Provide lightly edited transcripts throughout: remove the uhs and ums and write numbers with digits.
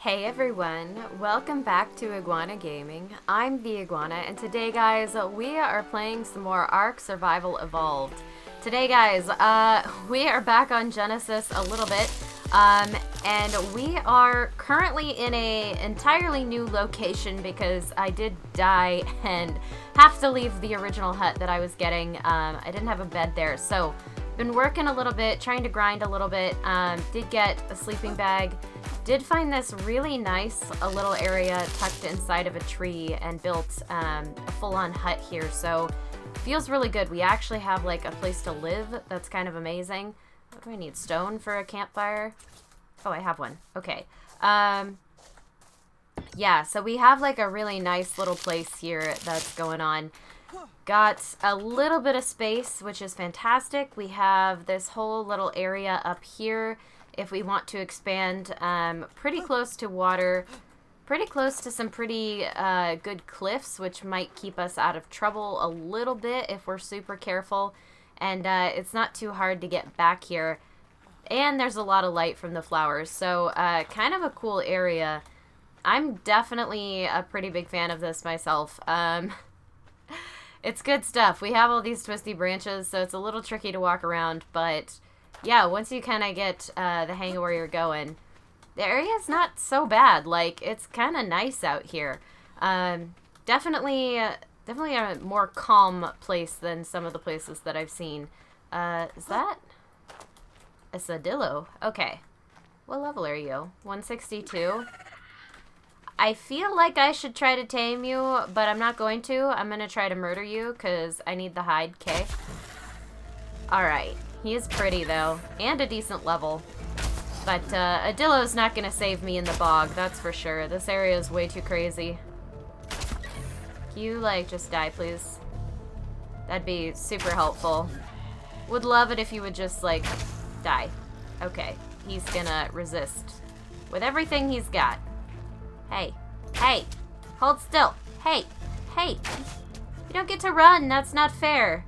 Hey everyone, welcome back to Iguana Gaming. I'm the Iguana, and today guys, we are playing some more ARK Survival Evolved. Today guys, we are back on Genesis a little bit, and we are currently in a entirely new location because I did die and have to leave the original hut that I was getting. I didn't have a bed there, so been working a little bit, trying to grind a little bit, did get a sleeping bag. Did find this really nice a little area tucked inside of a tree and built a full-on hut here, so feels really good. We actually have like a place to live that's kind of amazing. What do I need? Stone for a campfire? Oh, I have one. Okay. Yeah, so we have like a really nice little place here that's going on. Got a little bit of space, which is fantastic. We have this whole little area up here if we want to expand, pretty close to water, pretty close to some pretty good cliffs, which might keep us out of trouble a little bit if we're super careful. And it's not too hard to get back here. And there's a lot of light from the flowers, so kind of a cool area. I'm definitely a pretty big fan of this myself. It's good stuff. We have all these twisty branches, so it's a little tricky to walk around, but yeah, once you kind of get the hang of where you're going, the area's not so bad. Like, it's kind of nice out here. Definitely a more calm place than some of the places that I've seen. Is that a Sadillo? Okay. What level are you? 162? I feel like I should try to tame you, but I'm not going to. I'm going to try to murder you because I need the hide, okay? Alright. He is pretty, though, and a decent level. But Adillo's not going to save me in the bog, that's for sure. This area is way too crazy. Can you, like, just die, please? That'd be super helpful. Would love it if you would just, like, die. Okay, he's gonna resist with everything he's got. Hey, hey, hold still. Hey, hey, you don't get to run, that's not fair.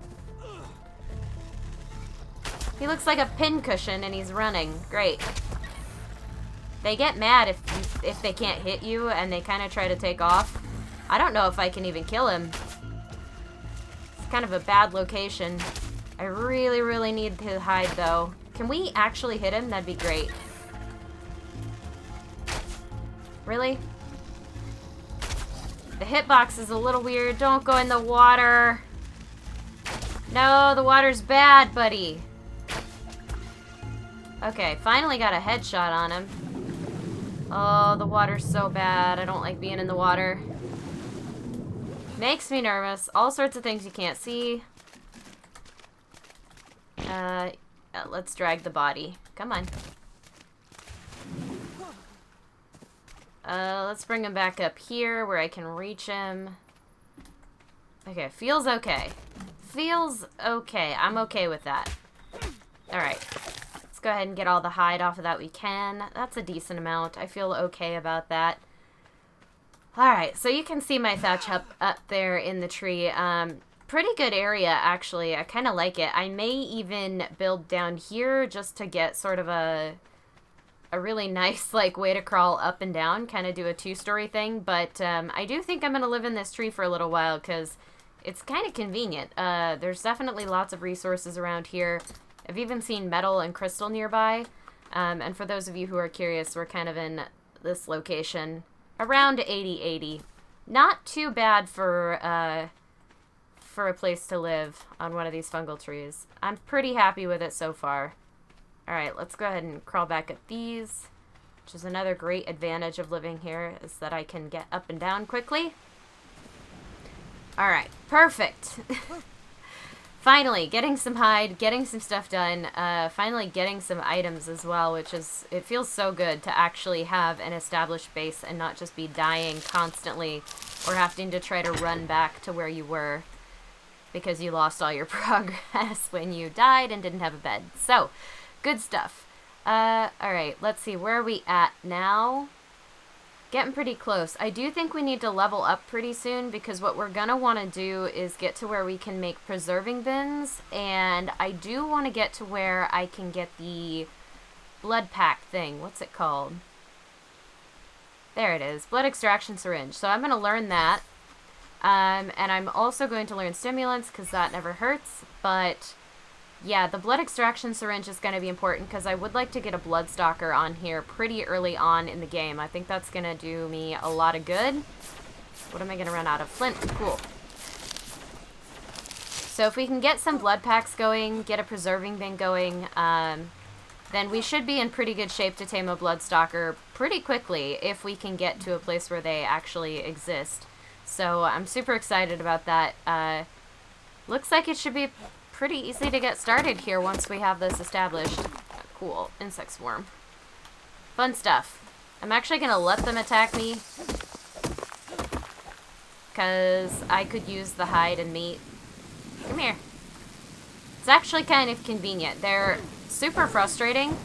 He looks like a pincushion and he's running. Great. They get mad if they can't hit you and they kind of try to take off. I don't know if I can even kill him. It's kind of a bad location. I really, really need to hide though. Can we actually hit him? That'd be great. Really? The hitbox is a little weird. Don't go in the water. No, the water's bad, buddy. Okay, finally got a headshot on him. Oh, the water's so bad. I don't like being in the water. Makes me nervous. All sorts of things you can't see. Let's drag the body. Come on. Let's bring him back up here where I can reach him. Okay, feels okay. Feels okay. I'm okay with that. Alright. Let's go ahead and get all the hide off of that we can. That's a decent amount. I feel okay about that. Alright, so you can see my thatch up there in the tree. Pretty good area, actually. I kind of like it. I may even build down here just to get sort of a really nice, like, way to crawl up and down, kind of do a two-story thing, but I do think I'm going to live in this tree for a little while, because it's kind of convenient. There's definitely lots of resources around here. I've even seen metal and crystal nearby, and for those of you who are curious, we're kind of in this location, around 80-80. Not too bad for a place to live on one of these fungal trees. I'm pretty happy with it so far. Alright, let's go ahead and crawl back at these, which is another great advantage of living here, is that I can get up and down quickly. Alright, perfect. Finally, getting some hide, getting some stuff done, finally getting some items as well, which is, it feels so good to actually have an established base and not just be dying constantly or having to try to run back to where you were because you lost all your progress when you died and didn't have a bed. So, good stuff. Alright, let's see, where are we at now? Getting pretty close. I do think we need to level up pretty soon because what we're gonna want to do is get to where we can make preserving bins, and I do want to get to where I can get the blood pack thing. What's it called? There it is. Blood extraction syringe. So I'm going to learn that. And I'm also going to learn stimulants because that never hurts. But yeah, the blood extraction syringe is going to be important because I would like to get a blood stalker on here pretty early on in the game. I think that's going to do me a lot of good. What am I going to run out of? Flint. Cool. So if we can get some blood packs going, get a preserving bin going, then we should be in pretty good shape to tame a bloodstalker pretty quickly if we can get to a place where they actually exist. So I'm super excited about that. Looks like it should be pretty easy to get started here once we have this established. Cool. Insect swarm. Fun stuff. I'm actually going to let them attack me because I could use the hide and meat. Come here. It's actually kind of convenient. They're super frustrating,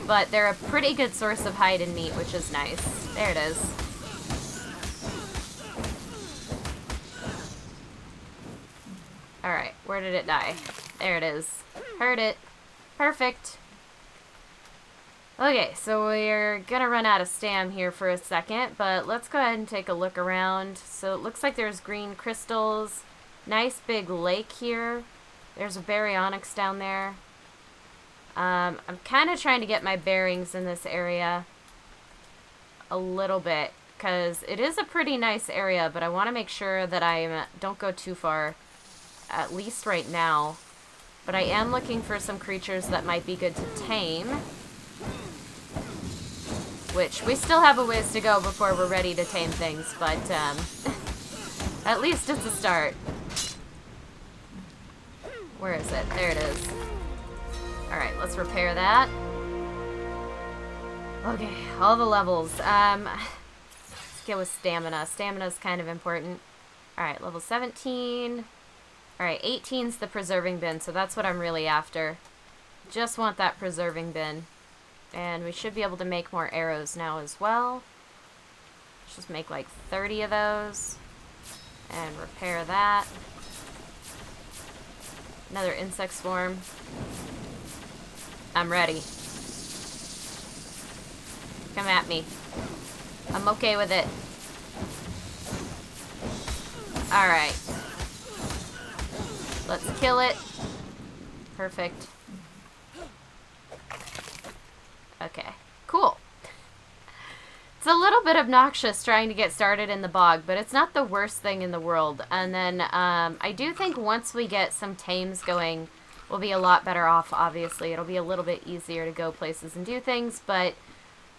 but they're a pretty good source of hide and meat, which is nice. There it is. Alright, where did it die? There it is. Heard it. Perfect. Okay, so we're gonna run out of stam here for a second, but let's go ahead and take a look around. So it looks like there's green crystals. Nice big lake here. There's a baryonyx down there. I'm kind of trying to get my bearings in this area a little bit, because it is a pretty nice area, but I want to make sure that I don't go too far, at least right now. But I am looking for some creatures that might be good to tame, which we still have a ways to go before we're ready to tame things, but at least it's a start. Where is it? There it is. Alright, let's repair that. Okay, all the levels. Let's get with stamina. Stamina's kind of important. Alright, level 17. Alright, 18's the preserving bin, so that's what I'm really after. Just want that preserving bin. And we should be able to make more arrows now as well. Let's just make like 30 of those. And repair that. Another insect swarm. I'm ready. Come at me. I'm okay with it. Alright. Let's kill it. Perfect. Okay. Cool. It's a little bit obnoxious trying to get started in the bog, but it's not the worst thing in the world. And then I do think once we get some tames going, we'll be a lot better off, obviously. It'll be a little bit easier to go places and do things, but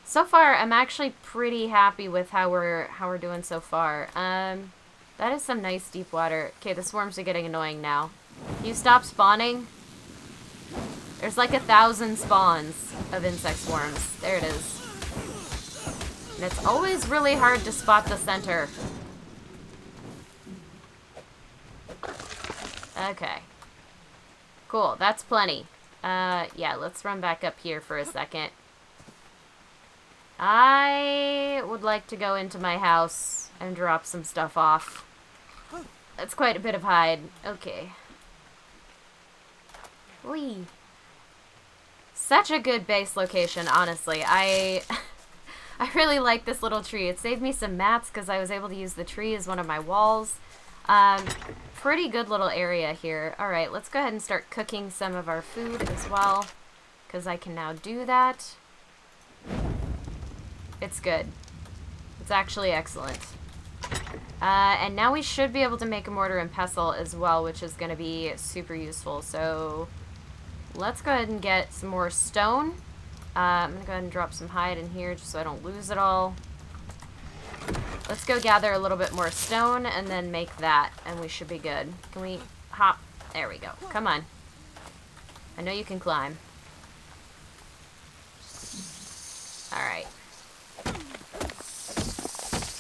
so far I'm actually pretty happy with how we're doing so far. That is some nice deep water. Okay, the swarms are getting annoying now. You stop spawning? There's like 1,000 spawns of insect swarms. There it is. And it's always really hard to spot the center. Okay. Cool, that's plenty. Yeah, let's run back up here for a second. I would like to go into my house and drop some stuff off. That's quite a bit of hide. Okay. Whee! Such a good base location, honestly. I really like this little tree. It saved me some mats because I was able to use the tree as one of my walls. Pretty good little area here. Alright, let's go ahead and start cooking some of our food as well, because I can now do that. It's good. It's actually excellent. And now we should be able to make a mortar and pestle as well, which is going to be super useful. So let's go ahead and get some more stone. I'm going to go ahead and drop some hide in here just so I don't lose it all. Let's go gather a little bit more stone and then make that, and we should be good. Can we hop? There we go. Come on. I know you can climb. Alright.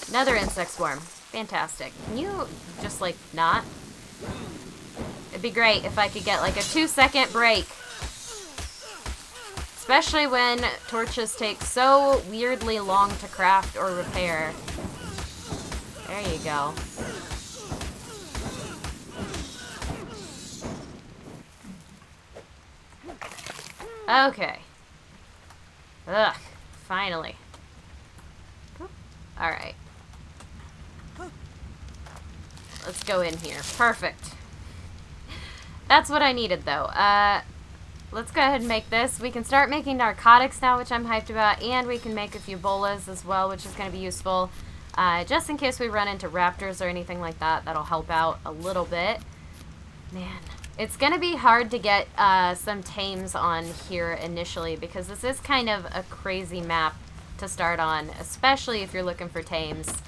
Another insect swarm. Fantastic. Can you just, like, not? It'd be great if I could get, like, a 2-second break. Especially when torches take so weirdly long to craft or repair. There you go. Okay. Ugh. Finally. Alright. Let's go in here. Perfect. That's what I needed, though. Let's go ahead and make this. We can start making narcotics now, which I'm hyped about, and we can make a few bolas as well, which is going to be useful. Just in case we run into raptors or anything like that, that'll help out a little bit. Man, it's going to be hard to get some tames on here initially, because this is kind of a crazy map to start on, especially if you're looking for tames.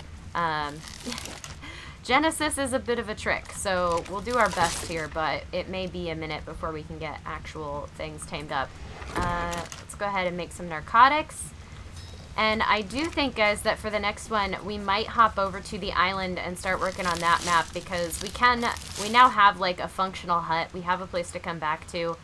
Genesis is a bit of a trick, so we'll do our best here, but it may be a minute before we can get actual things tamed up. Let's go ahead and make some narcotics. And I do think, guys, that for the next one, we might hop over to the island and start working on that map, because we now have, like, a functional hut. We have a place to come back to.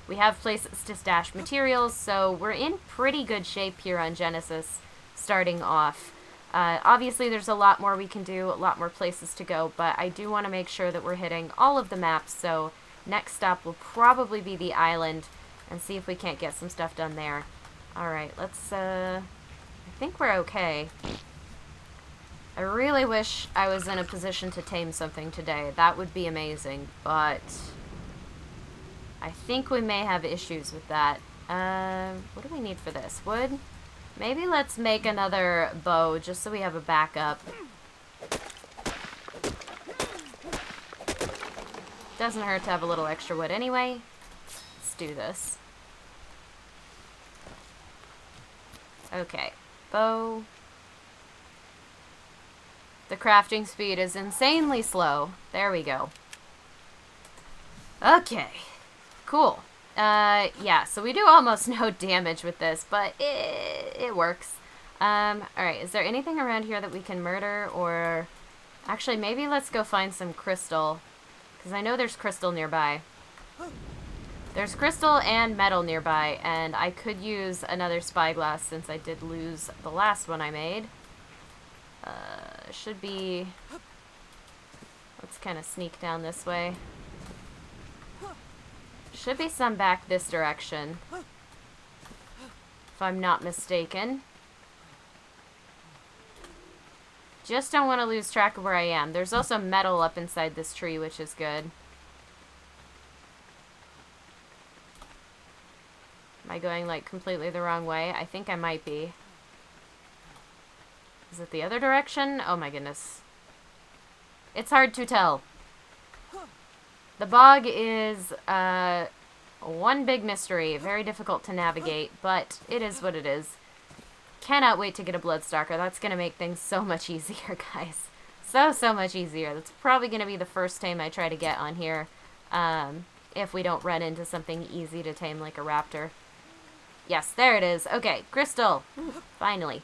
We have places to stash materials, so we're in pretty good shape here on Genesis starting off. Obviously, there's a lot more we can do, a lot more places to go, but I do want to make sure that we're hitting all of the maps, so next stop will probably be the island, and see if we can't get some stuff done there. Alright, let's, I think we're okay. I really wish I was in a position to tame something today. That would be amazing, but I think we may have issues with that. What do we need for this? Wood? Maybe let's make another bow, just so we have a backup. Doesn't hurt to have a little extra wood anyway. Let's do this. Okay, bow. The crafting speed is insanely slow. There we go. Okay, cool. Yeah, so we do almost no damage with this, but it works. Alright, is there anything around here that we can murder, or... Actually, maybe let's go find some crystal, because I know there's crystal nearby. There's crystal and metal nearby, and I could use another spyglass since I did lose the last one I made. Should be... Let's kind of sneak down this way. Should be some back this direction, if I'm not mistaken. Just don't want to lose track of where I am. There's also metal up inside this tree, which is good. Am I going, like, completely the wrong way? I think I might be. Is it the other direction? Oh my goodness. It's hard to tell. The bog is one big mystery. Very difficult to navigate, but it is what it is. Cannot wait to get a Bloodstalker. That's going to make things so much easier, guys. So much easier. That's probably going to be the first tame I try to get on here, if we don't run into something easy to tame like a raptor. Yes, there it is. Okay, crystal. Finally.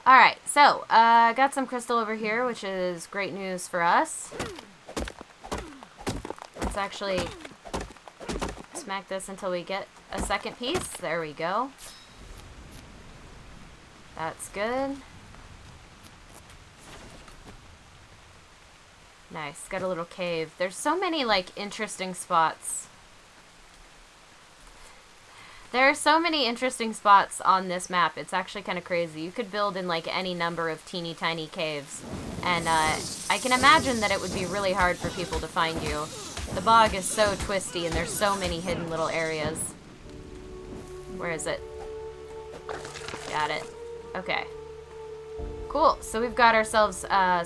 Alright, so, got some crystal over here, which is great news for us. Let's actually smack this until we get a second piece. There we go. That's good. Nice, got a little cave. There's so many, like, interesting spots. There are so many interesting spots on this map. It's actually kind of crazy. You could build in, like, any number of teeny tiny caves. And, I can imagine that it would be really hard for people to find you. The bog is so twisty, and there's so many hidden little areas. Where is it? Got it. Okay. Cool. So we've got ourselves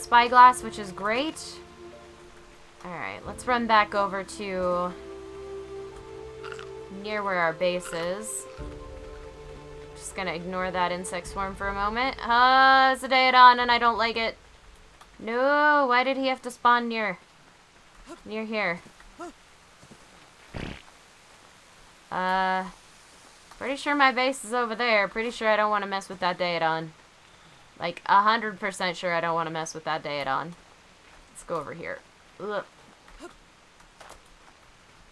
spyglass, which is great. Alright, let's run back over to near where our base is. Just gonna ignore that insect swarm for a moment. It's a Daedon and I don't like it. No, why did he have to spawn near here? Pretty sure my base is over there. Pretty sure I don't want to mess with that Daedon. Like, 100% sure I don't want to mess with that Daedon. Let's go over here. Ugh.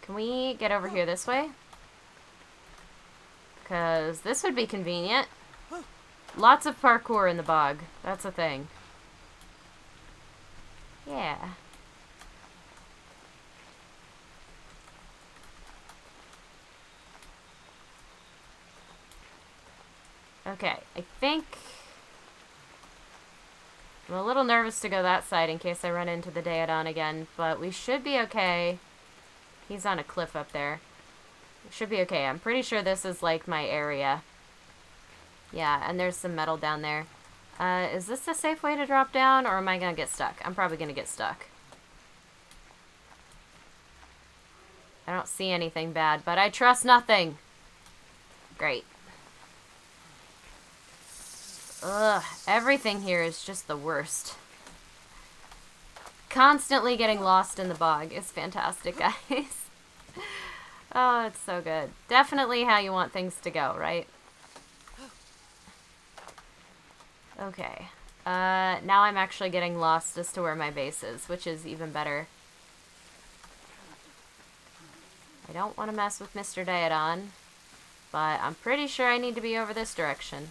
Can we get over here this way? Because this would be convenient. Lots of parkour in the bog. That's a thing. Yeah. Okay, I think... I'm a little nervous to go that side in case I run into the Daedon again, but we should be okay. He's on a cliff up there. We should be okay. I'm pretty sure this is, like, my area. Yeah, and there's some metal down there. Is this a safe way to drop down, or am I gonna get stuck? I'm probably gonna get stuck. I don't see anything bad, but I trust nothing. Great. Ugh, everything here is just the worst. Constantly getting lost in the bog is fantastic, guys. Oh, it's so good. Definitely how you want things to go, right? Okay. Now I'm actually getting lost as to where my base is, which is even better. I don't want to mess with Mr. Daedon, but I'm pretty sure I need to be over this direction.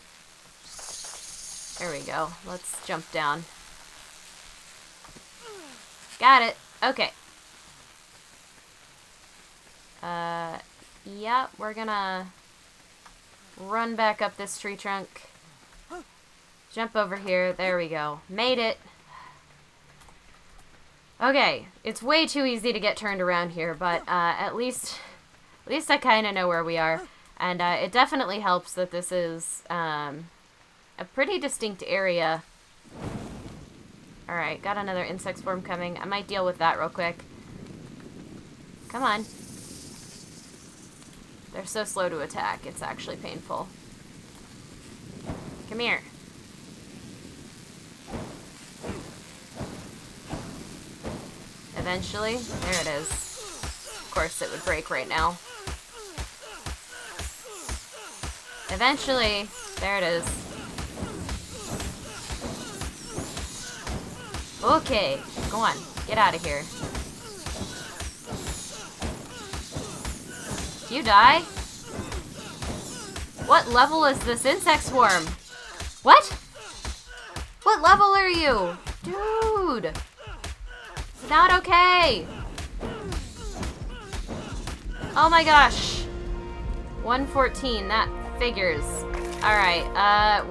There we go. Let's jump down. Got it. Okay. Yeah, we're gonna run back up this tree trunk. Jump over here. There we go. Made it. Okay. It's way too easy to get turned around here, but at least I kind of know where we are. And it definitely helps that this is a pretty distinct area. Alright, got another insect swarm coming. I might deal with that real quick. Come on. They're so slow to attack, it's actually painful. Come here. Eventually, there it is. Of course it would break right now. Eventually, there it is. Okay, go on. Get out of here. You die? What level is this insect swarm? What? What level are you? Dude! It's not okay! Oh my gosh. 114, that figures. Alright,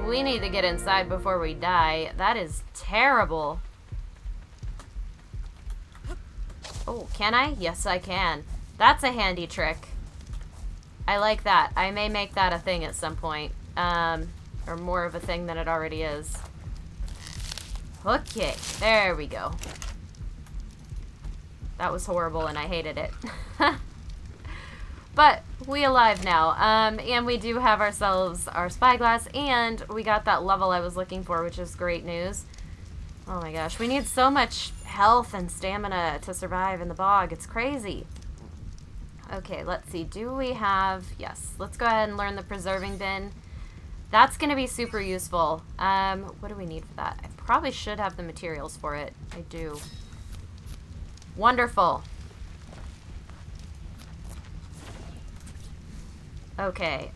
we need to get inside before we die. That is terrible. Oh, can I? Yes, I can. That's a handy trick. I like that. I may make that a thing at some point. Or more of a thing than it already is. Okay, there we go. That was horrible and I hated it. But we alive now. And we do have ourselves our spyglass, and we got that level I was looking for, which is great news. Oh my gosh, we need so much health and stamina to survive in the bog. It's crazy. Okay, let's see. Do we have... Yes, let's go ahead and learn the preserving bin. That's going to be super useful. What do we need for that? I probably should have the materials for it. I do. Wonderful. Okay,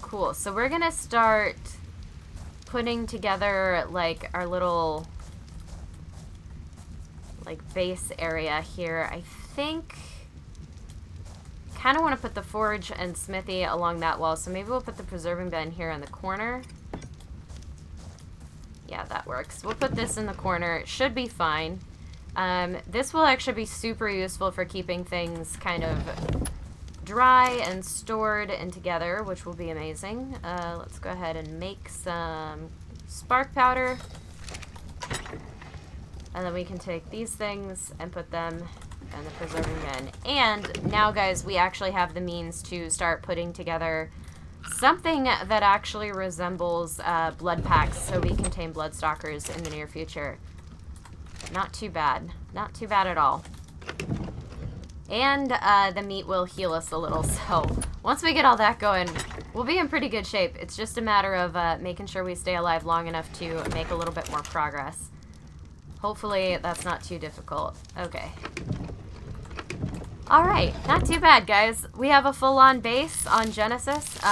cool. So we're going to start putting together, like, our little... like base area here. I think kind of want to put the forge and smithy along that wall, so maybe we'll put the preserving bin here in the corner. Yeah, that works. We'll put this in the corner. It should be fine. This will actually be super useful for keeping things kind of dry and stored and together, which will be amazing. Let's go ahead and make some spark powder. And then we can take these things and put them in the preserving bin. And now, guys, we actually have the means to start putting together something that actually resembles blood packs, so we can tame bloodstalkers in the near future. Not too bad. Not too bad at all. And the meat will heal us a little, so once we get all that going, we'll be in pretty good shape. It's just a matter of making sure we stay alive long enough to make a little bit more progress. Hopefully that's not too difficult. Okay. Alright, not too bad, guys. We have a full-on base on Genesis.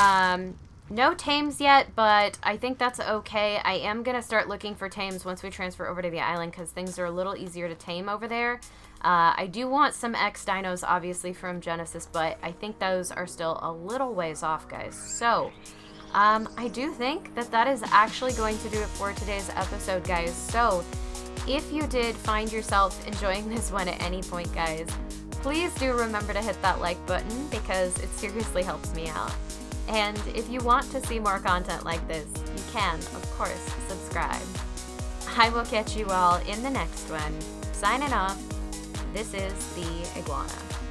No tames yet, but I think that's okay. I am going to start looking for tames once we transfer over to the island, because things are a little easier to tame over there. I do want some X-Dinos, obviously, from Genesis, but I think those are still a little ways off, guys. So, I do think that that is actually going to do it for today's episode, guys. So if you did find yourself enjoying this one at any point, guys, please do remember to hit that like button because it seriously helps me out. And if you want to see more content like this, you can, of course, subscribe. I will catch you all in the next one. Signing off, this is the Iguana.